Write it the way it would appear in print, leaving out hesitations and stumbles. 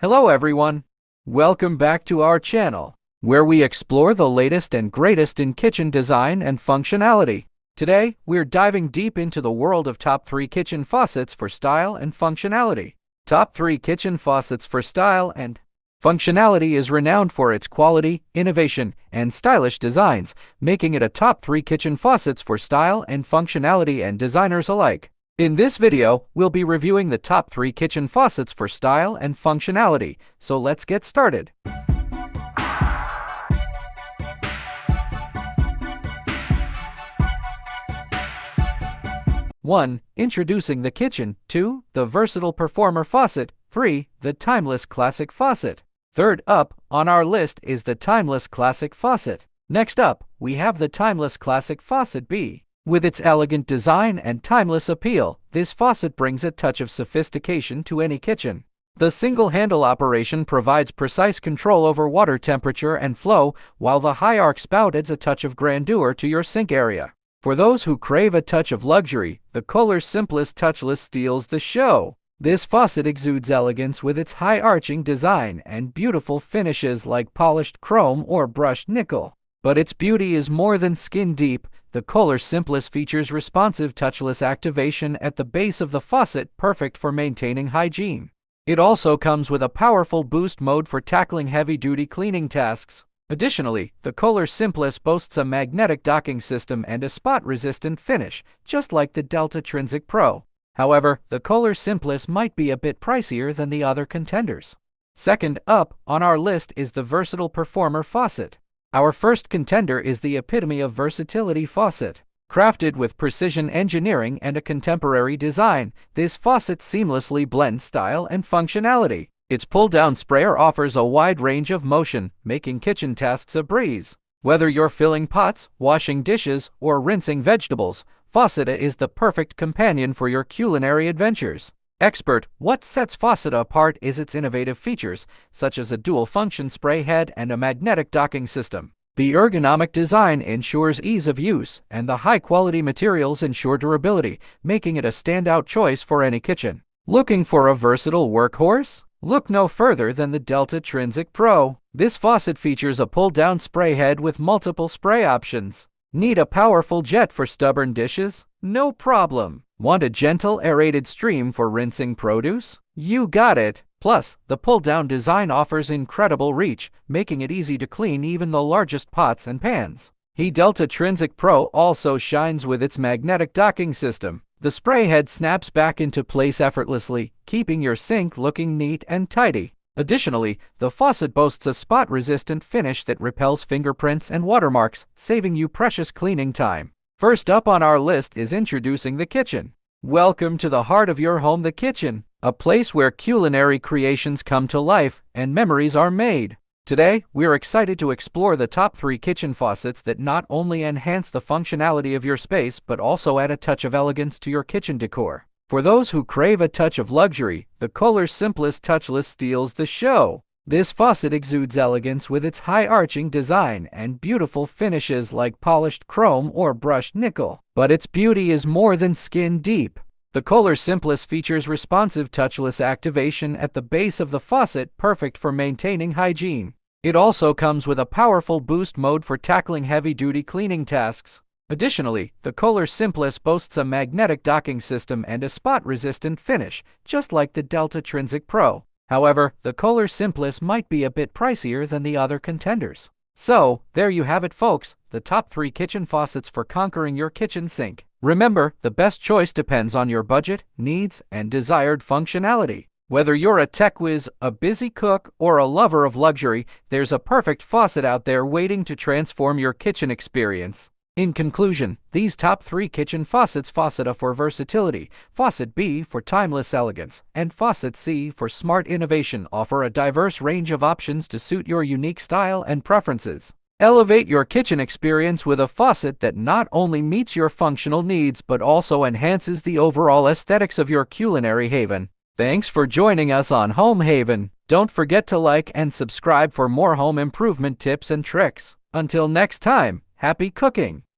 Hello everyone! Welcome back to our channel, where we explore the latest and greatest in kitchen design and functionality. Today, we're diving deep into the world of top 3 kitchen faucets for style and functionality. Top 3 kitchen faucets for style and functionality is renowned for its quality, innovation, and stylish designs, making it a top 3 kitchen faucets for style and functionality and designers alike. In this video, we'll be reviewing the top 3 kitchen faucets for style and functionality, so let's get started. 1. Introducing the kitchen. 2. The versatile performer faucet. 3. The timeless classic faucet. Third up on our list is the timeless classic faucet. Next up, we have the timeless classic faucet B. With its elegant design and timeless appeal, this faucet brings a touch of sophistication to any kitchen. The single-handle operation provides precise control over water temperature and flow, while the high-arc spout adds a touch of grandeur to your sink area. For those who crave a touch of luxury, the Kohler's simplest touchless steals the show. This faucet exudes elegance with its high-arching design and beautiful finishes like polished chrome or brushed nickel. But its beauty is more than skin-deep. The Kohler's simplest features responsive touchless activation at the base of the faucet, perfect for maintaining hygiene. It also comes with a powerful boost mode for tackling heavy-duty cleaning tasks. Additionally, the Kohler's simplest boasts a magnetic docking system and a spot-resistant finish, just like the Delta Trinsic Pro. However, the Kohler's simplest might be a bit pricier than the other contenders. Second up on our list is the versatile performer faucet. Our first contender is the epitome of versatility faucet. Crafted with precision engineering and a contemporary design, this faucet seamlessly blends style and functionality. Its pull-down sprayer offers a wide range of motion, making kitchen tasks a breeze. Whether you're filling pots, washing dishes, or rinsing vegetables, Fauceta is the perfect companion for your culinary adventures. Expert, what sets Fauceta apart is its innovative features, such as a dual-function spray head and a magnetic docking system. The ergonomic design ensures ease of use, and the high-quality materials ensure durability, making it a standout choice for any kitchen. Looking for a versatile workhorse? Look no further than the Delta Trinsic Pro. This faucet features a pull-down spray head with multiple spray options. Need a powerful jet for stubborn dishes? No problem. Want a gentle aerated stream for rinsing produce? You got it! Plus, the pull-down design offers incredible reach, making it easy to clean even the largest pots and pans. The Delta Trinsic Pro also shines with its magnetic docking system. The spray head snaps back into place effortlessly, keeping your sink looking neat and tidy. Additionally, the faucet boasts a spot-resistant finish that repels fingerprints and watermarks, saving you precious cleaning time. First up on our list is introducing the kitchen. Welcome to the heart of your home, the kitchen, a place where culinary creations come to life and memories are made. Today, we're excited to explore the top 3 kitchen faucets that not only enhance the functionality of your space but also add a touch of elegance to your kitchen decor. For those who crave a touch of luxury, the Kohler's simplest touchless steals the show. This faucet exudes elegance with its high-arching design and beautiful finishes like polished chrome or brushed nickel. But its beauty is more than skin-deep. The Kohler's simplest features responsive touchless activation at the base of the faucet, perfect for maintaining hygiene. It also comes with a powerful boost mode for tackling heavy-duty cleaning tasks. Additionally, the Kohler's simplest boasts a magnetic docking system and a spot-resistant finish, just like the Delta Trinsic Pro. However, the Kohler's simplest might be a bit pricier than the other contenders. So, there you have it folks, the top 3 kitchen faucets for conquering your kitchen sink. Remember, the best choice depends on your budget, needs, and desired functionality. Whether you're a tech whiz, a busy cook, or a lover of luxury, there's a perfect faucet out there waiting to transform your kitchen experience. In conclusion, these top 3 kitchen faucets, Fauceta for versatility, Faucet B for timeless elegance, and Faucet C for smart innovation, offer a diverse range of options to suit your unique style and preferences. Elevate your kitchen experience with a faucet that not only meets your functional needs but also enhances the overall aesthetics of your culinary haven. Thanks for joining us on Home Haven. Don't forget to like and subscribe for more home improvement tips and tricks. Until next time, happy cooking!